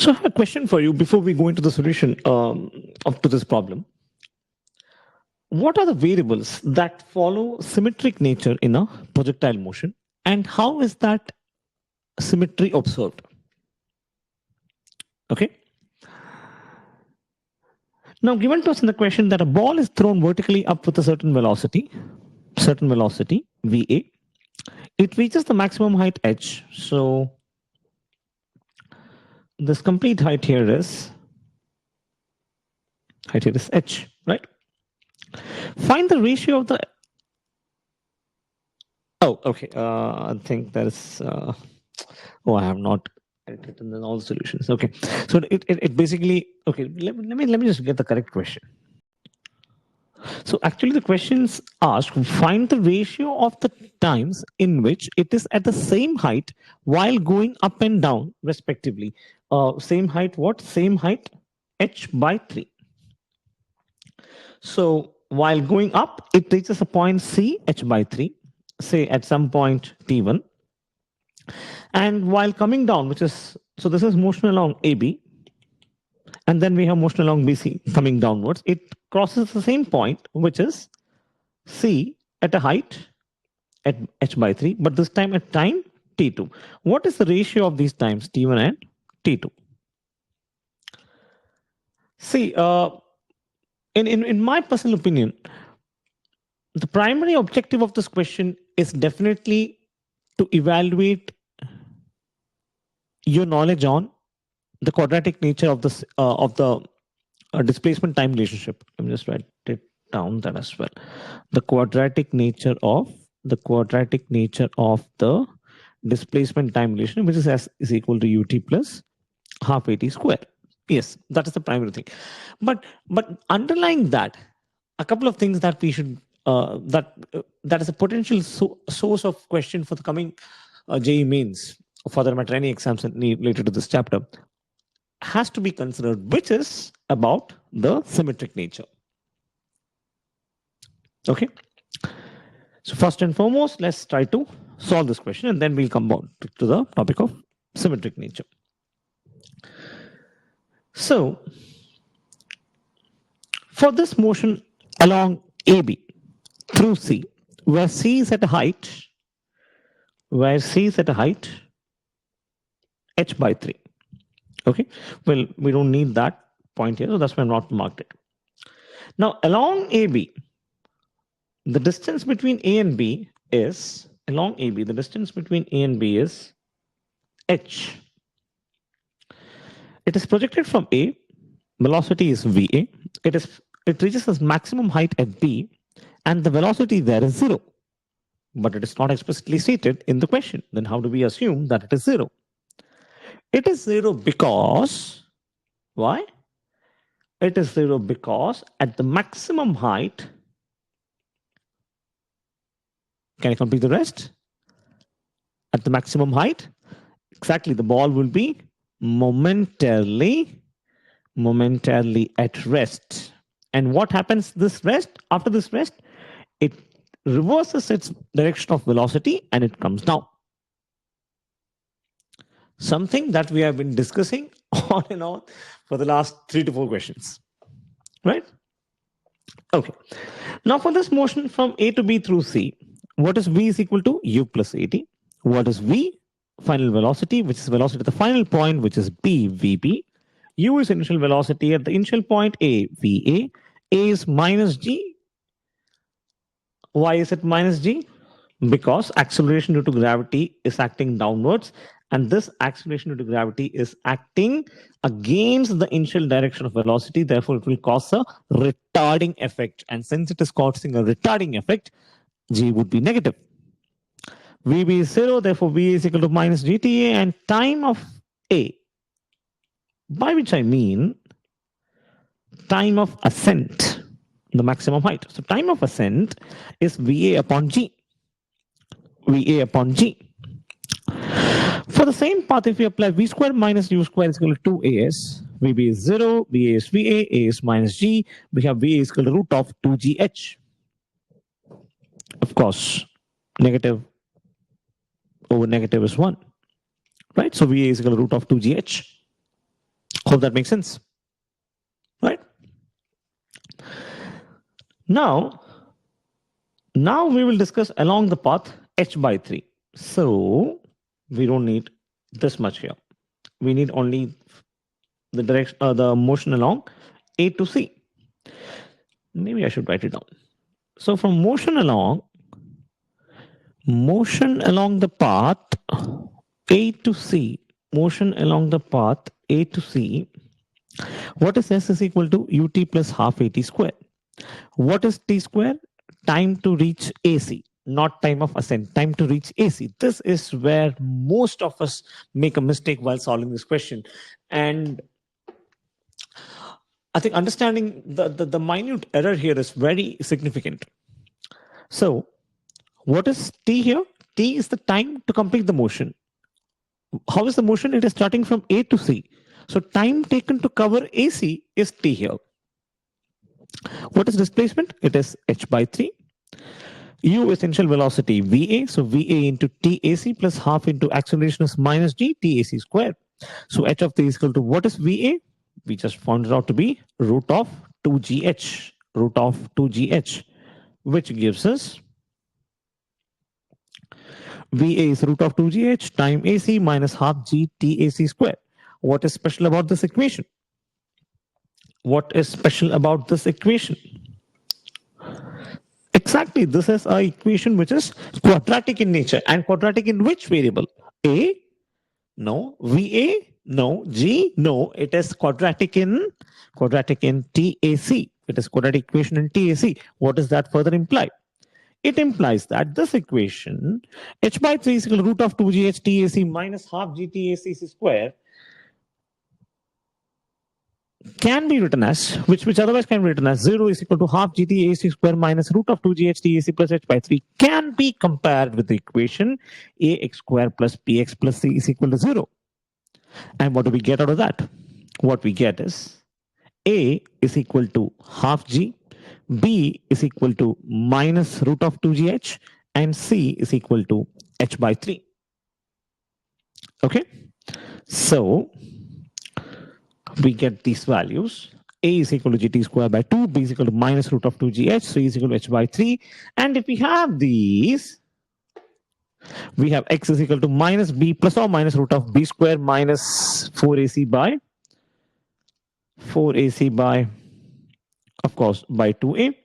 So I have a question for you before we go into the solution of to this problem. What are the variables that follow symmetric nature in a projectile motion, and how is that symmetry observed? Okay. Now, given to us in the question that a ball is thrown vertically up with a certain velocity VA, it reaches the maximum height h. So this complete height here is h, right? Find the ratio of the. Oh, okay. I think that is. Oh, I have not written in all the solutions. Okay, so it basically. Okay, let me just get the correct question. So actually, the questions ask find the ratio of the times in which it is at the same height while going up and down, respectively. Same height. What? Same height. H by 3. So while going up, it reaches a point C, h by 3, say at some point T1. And while coming down, which is, so this is motion along AB, and then we have motion along BC coming downwards. It crosses the same point, which is C at a height at h by 3, but this time at time T2. What is the ratio of these times, T1 and T2? See, in my personal opinion, the primary objective of this question is definitely to evaluate your knowledge on the quadratic nature of this of the displacement time relationship. Let me just write it down that as well. The quadratic nature of the displacement time relation, which is S is equal to ut plus half at square. Yes, that is the primary thing. But underlying that, a couple of things that we should that is a potential source of question for the coming JEE mains, for the matter any exams related to this chapter, has to be considered, which is about the symmetric nature. Okay. So first and foremost, let's try to solve this question, and then we'll come on to the topic of symmetric nature. So for this motion along AB through C, where C is at a height, h by 3. Okay, well, we don't need that point here, so that's why I'm not marked it. Now, along AB, the distance between A and B is, h. It is projected from A, velocity is VA, it reaches its maximum height at B, and the velocity there is 0. But it is not explicitly stated in the question. Then how do we assume that it is 0? It is 0 because, why? It is 0 because at the maximum height, can I complete the rest? At the maximum height, exactly, the ball will be momentarily at rest. And what happens after this rest? It reverses its direction of velocity and it comes down. Something that we have been discussing on and on for the last 3 to 4 questions, right? Okay. Now for this motion from A to B through C, what is V is equal to U plus AT? What is V? Final velocity, which is velocity at the final point, which is B, VB. U is initial velocity at the initial point, A, VA. A is minus G. Why is it minus G? Because acceleration due to gravity is acting downwards, and this acceleration due to gravity is acting against the initial direction of velocity. Therefore, it will cause a retarding effect. And since it is causing a retarding effect, G would be negative. VB is 0, therefore V is equal to minus GTA, and time of A, by which I mean time of ascent, the maximum height. So time of ascent is VA upon G. VA upon G. For the same path, if we apply V square minus U square is equal to 2AS, VB is 0, VA is VA, A is minus G, we have VA is equal to root of 2GH. Of course, negative over negative is 1, right? So VA is equal to root of 2GH. Hope that makes sense. Right? Now we will discuss along the path h by 3. So we don't need this much here. We need only the direction, the motion along A to C. Maybe I should write it down. So from motion along the path A to C, motion along the path A to C, what is S is equal to ut plus half at square. What is t square? Time to reach AC, not time of ascent, time to reach AC. This is where most of us make a mistake while solving this question. And I think understanding the minute error here is very significant. So, what is t here? T is the time to complete the motion. How is the motion? It is starting from A to C. So, time taken to cover AC is t here. What is displacement? It is h by 3. U is initial velocity VA. So, VA into TAC plus half into acceleration is minus G TAC square. So, h of t is equal to what is VA? We just found it out to be root of 2GH, root of 2GH, which gives us VA is root of 2GH time AC minus half G TAC square. What is special about this equation? What is special about this equation? Exactly, this is an equation which is quadratic in nature. And quadratic in which variable? A? No. VA? No. G? No. It is quadratic in TAC. It is quadratic equation in TAC. What does that further imply? It implies that this equation, h by 3 is equal to root of 2gh TAC minus half GTAC square, can be written as, which otherwise can be written as 0 is equal to half GTAC square minus root of 2gh TAC plus h by 3, can be compared with the equation ax square plus bx plus c is equal to 0. And what do we get out of that? What we get is a is equal to half g, b is equal to minus root of 2gh, and c is equal to h by 3. Okay, so we get these values. A is equal to gt square by 2, b is equal to minus root of 2gh, c is equal to h by 3. And if we have these, we have x is equal to minus b plus or minus root of b square minus 4ac by, of course, by 2a.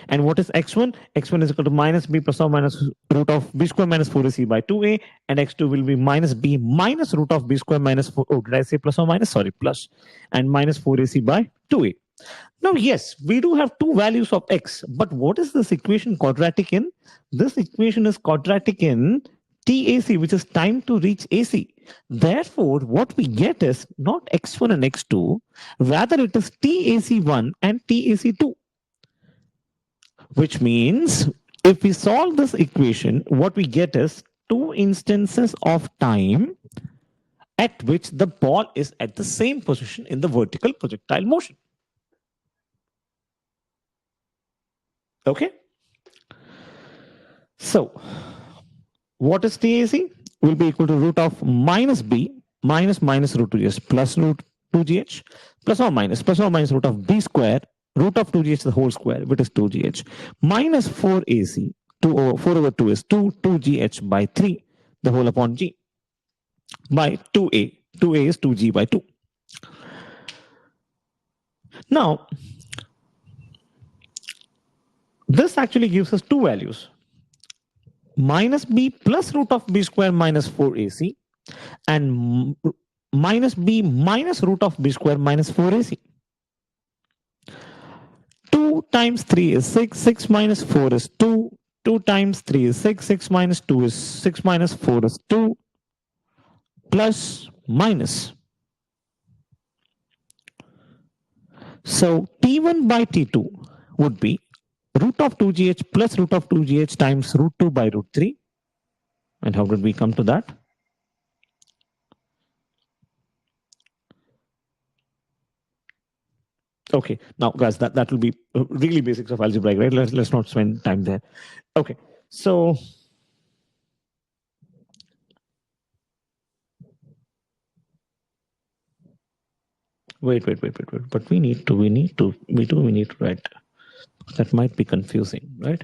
And what is x1? X1 is equal to minus b plus or minus root of b square minus 4ac by 2a. And x2 will be minus b minus root of b square minus 4. Oh, did I say plus or minus? Sorry, plus. And minus 4ac by 2a. Now, yes, we do have two values of x. But what is this equation quadratic in? This equation is quadratic in TAC, which is time to reach AC. Therefore, what we get is not x1 and x2, rather it is TAC1 and TAC2. Which means if we solve this equation, what we get is two instances of time at which the ball is at the same position in the vertical projectile motion. Okay. So what is TAC? Will be equal to root of minus b minus root 2gh plus root 2gh plus or minus root of b square root of 2gh the whole square, which is 2gh, minus 4ac, 4 over 2 is 2gh by 3, the whole upon g, by 2a. 2a is 2g by 2. Now, this actually gives us two values. Minus b plus root of b square minus 4ac and minus b minus root of b square minus 4ac. 2 times 3 is 6, 6 minus 4 is 2, 2 times 3 is 6, 6 minus 2 is 6 minus 4 is 2, plus minus. So T1 by T2 would be root of 2gh plus root of 2gh times root 2 by root 3. And how did we come to that? Okay, now guys, that will be really basics of algebraic, right? Let's not spend time there. Okay, so Wait. But we need to write. That might be confusing, right?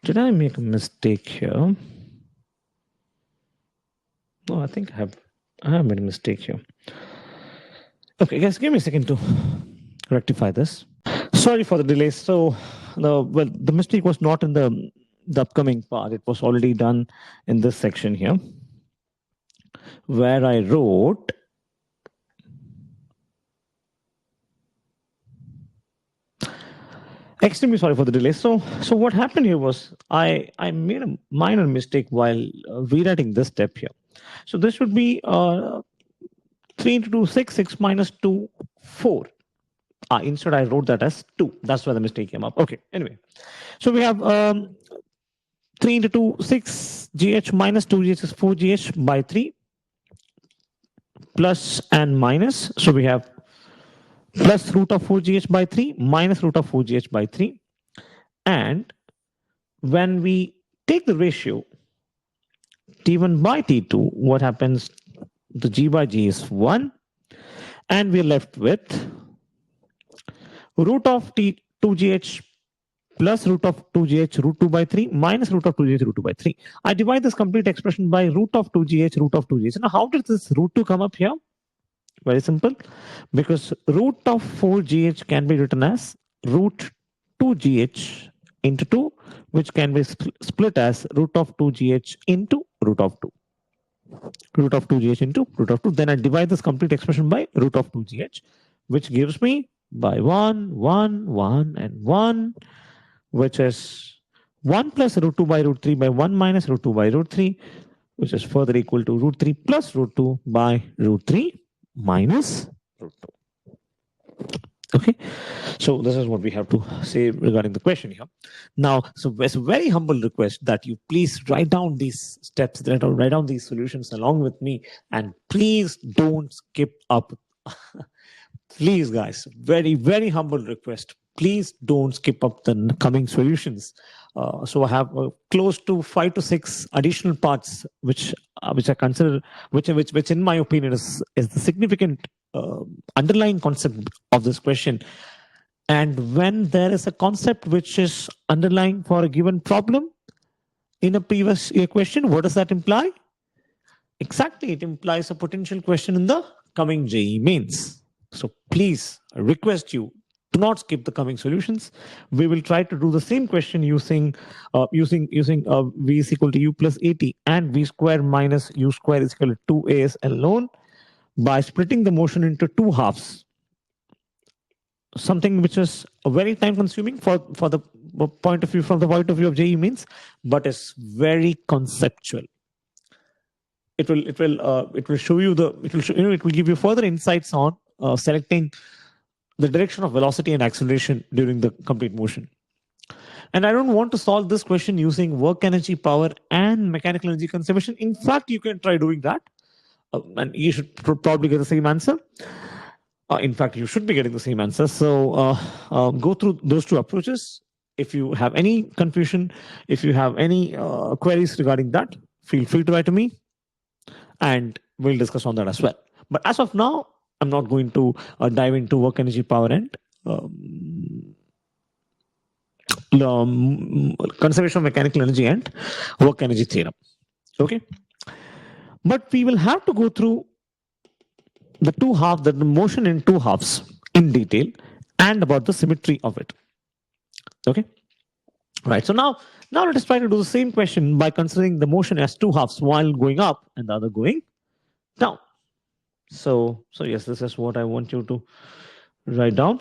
Did I make a mistake here? No, I think I have made a mistake here. Okay, guys, give me a second to rectify this. Sorry for the delay. So, the mistake was not in the upcoming part. It was already done in this section here, where I wrote. Extremely sorry for the delay. So what happened here was I made a minor mistake while rewriting this step here. So this would be 3 into 2, 6, 6 minus 2, 4. Instead, I wrote that as 2. That's where the mistake came up. Okay, anyway. So we have 3 into 2, 6 GH minus 2 GH is 4 GH by 3 plus and minus. So we have plus root of 4 GH by 3 minus root of 4 GH by 3. And when we take the ratio T1 by T2, what happens? The G by G is 1. And we're left with root of T2GH plus root of 2GH root 2 by 3 minus root of 2GH root 2 by 3. I divide this complete expression by root of 2GH root of 2GH. Now, how did this root 2 come up here? Very simple. Because root of 4GH can be written as root 2GH into 2, which can be split as root of 2GH into root of 2. Root of 2GH into root of 2. Then I divide this complete expression by root of 2GH, which gives me by 1, 1, 1, and 1, which is 1 plus root 2 by root 3 by 1 minus root 2 by root 3, which is further equal to root 3 plus root 2 by root 3 minus root 2. Okay, so this is what we have to say regarding the question here. Now, so it's a very humble request that you please write down these steps, write down these solutions along with me, and please don't skip up. Please, guys, very humble request. Please don't skip up the coming solutions. So I have close to 5 to 6 additional parts, which I consider, which in my opinion is the significant underlying concept of this question. And when there is a concept which is underlying for a given problem in a previous question, what does that imply? Exactly, it implies a potential question in the coming JEE mains. So please, I request you, do not skip the coming solutions. We will try to do the same question using v is equal to u plus at and v square minus u square is equal to 2as alone by splitting the motion into two halves. Something which is very time consuming for the point of view from the point of view of JEE mains, but is very conceptual. It will show you it will give you further insights on selecting the direction of velocity and acceleration during the complete motion. And I don't want to solve this question using work energy, power, and mechanical energy conservation. In fact, you can try doing that, and you should probably get the same answer. In fact, you should be getting the same answer. So go through those two approaches. If you have any confusion, if you have any queries regarding that, feel free to write to me, and we'll discuss on that as well. But as of now, I'm not going to dive into work energy, power, and conservation of mechanical energy and work energy theorem. Okay, but we will have to go through the motion in two halves in detail and about the symmetry of it. Okay, right. So now let us try to do the same question by considering the motion as two halves, while going up and the other going down. So yes, this is what I want you to write down.